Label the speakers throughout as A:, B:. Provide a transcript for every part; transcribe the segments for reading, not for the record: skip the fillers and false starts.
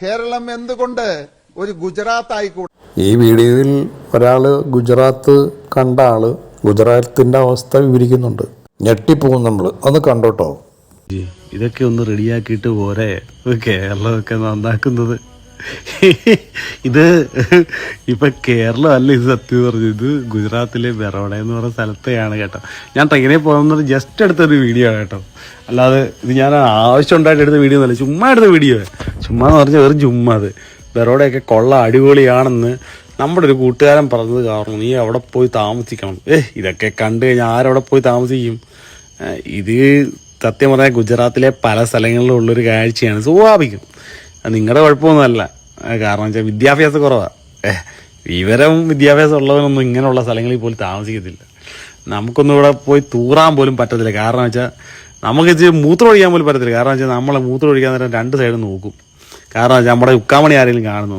A: കേരളം എന്തുകൊണ്ട് ഒരു ഗുജറാത്ത് ആയിക്കൂടാ?
B: ഈ വീഡിയോയിൽ ഒരാള് ഗുജറാത്ത് കണ്ട ആള് ഗുജറാത്തിന്റെ അവസ്ഥ വിവരിക്കുന്നുണ്ട്. ഞെട്ടിപ്പോകും നമ്മള്. ഒന്ന് കണ്ടോട്ടോ.
C: ഇതൊക്കെ ഒന്ന് റെഡിയാക്കിയിട്ട് പോരെ കേരളമൊക്കെ നന്നാക്കുന്നത്. ഇത് ഇപ്പൊ കേരളം അല്ല, ഇത് സത്യം പറഞ്ഞു. ഇത് ഗുജറാത്തിലെ ബറോഡ എന്ന് പറയുന്ന സ്ഥലത്തെയാണ് കേട്ടോ. ഞാൻ ട്രെയിനിൽ പോകുന്നത് ജസ്റ്റ് എടുത്തൊരു വീഡിയോ ആണ് കേട്ടോ. അല്ലാതെ ഇത് ഞാൻ ആവശ്യം ഉണ്ടായിട്ട് എടുത്ത വീഡിയോ ഒന്നുമല്ല, ചുമ്മാ എടുത്ത വീഡിയോ. ചുമ്മാ എന്ന് പറഞ്ഞാൽ വെറും ചുമ്മാ. അത് ബറോഡയൊക്കെ കൊള്ള അടിപൊളിയാണെന്ന് നമ്മുടെ ഒരു കൂട്ടുകാരൻ പറഞ്ഞത് കാരണം നീ അവിടെ പോയി താമസിക്കണം. ഇതൊക്കെ കണ്ടു കഴിഞ്ഞാൽ ആരവിടെ പോയി താമസിക്കും? ഇത് സത്യം പറഞ്ഞാൽ ഗുജറാത്തിലെ പല സ്ഥലങ്ങളിലും ഉള്ളൊരു കാഴ്ചയാണ്. സ്വാഭാവികം, നിങ്ങളുടെ കുഴപ്പമൊന്നുമല്ല. കാരണം വെച്ചാൽ വിദ്യാഭ്യാസം കുറവാണ്. വിദ്യാഭ്യാസം ഉള്ളവനൊന്നും ഇങ്ങനെയുള്ള സ്ഥലങ്ങളിൽ പോലും താമസിക്കത്തില്ല. നമുക്കൊന്നും ഇവിടെ പോയി തൂറാൻ പോലും പറ്റത്തില്ല. കാരണം വെച്ചാൽ നമുക്ക് ഇത് മൂത്രം ഒഴിക്കാൻ പോലും പറ്റത്തില്ല. കാരണം വെച്ചാൽ നമ്മളെ മൂത്രം ഒഴിക്കാൻ നേരം രണ്ട് സൈഡും നോക്കും. കാരണം വെച്ചാൽ നമ്മുടെ ഉക്കാമണി ആരെങ്കിലും കാണുന്നു.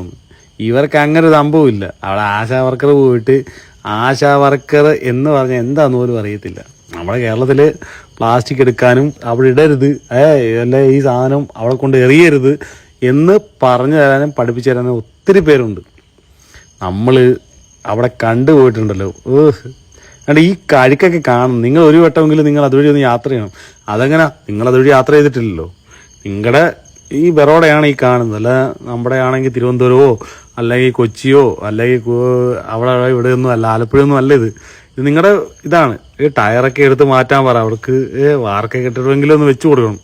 C: ഇവർക്ക് അങ്ങനെ ഒരു സംഭവമില്ല. അവിടെ ആശാ വർക്കർ പോയിട്ട് ആശാ വർക്കർ എന്ന് പറഞ്ഞാൽ എന്താന്ന് പോലും അറിയത്തില്ല. നമ്മുടെ കേരളത്തിൽ പ്ലാസ്റ്റിക് എടുക്കാനും അവിടെ ഇടരുത്, അല്ലെ ഈ സാധനം അവിടെ കൊണ്ട് എറിയരുത് എന്ന് പറഞ്ഞു തരാനും പഠിപ്പിച്ചു തരാനും ഒത്തിരി പേരുണ്ട്. നമ്മൾ അവിടെ കണ്ടുപോയിട്ടുണ്ടല്ലോ. അതുകൊണ്ട് ഈ കഴുക്കൊക്കെ കാണും. നിങ്ങൾ ഒരു വട്ടമെങ്കിലും നിങ്ങൾ അതുവഴി ഒന്ന് യാത്ര ചെയ്യണം. അതെങ്ങനെ? നിങ്ങൾ അതുവഴി യാത്ര ചെയ്തിട്ടില്ലല്ലോ. നിങ്ങളുടെ ഈ ബറോഡയാണ് ഈ കാണുന്നത്. അല്ല നമ്മുടെ ആണെങ്കിൽ തിരുവനന്തപുരമോ അല്ലെങ്കിൽ കൊച്ചിയോ അല്ലെങ്കിൽ അവിടെ ഇവിടെ ഒന്നും അല്ല, ആലപ്പുഴയൊന്നും അല്ല. ഇത് നിങ്ങളുടെ ഇതാണ്. ഈ ടയറൊക്കെ എടുത്ത് മാറ്റാൻ പറ. അവർക്ക് വാർക്കൊക്കെ ഇട്ടിട്ടെങ്കിലും ഒന്ന് വെച്ചു കൊടുക്കണം.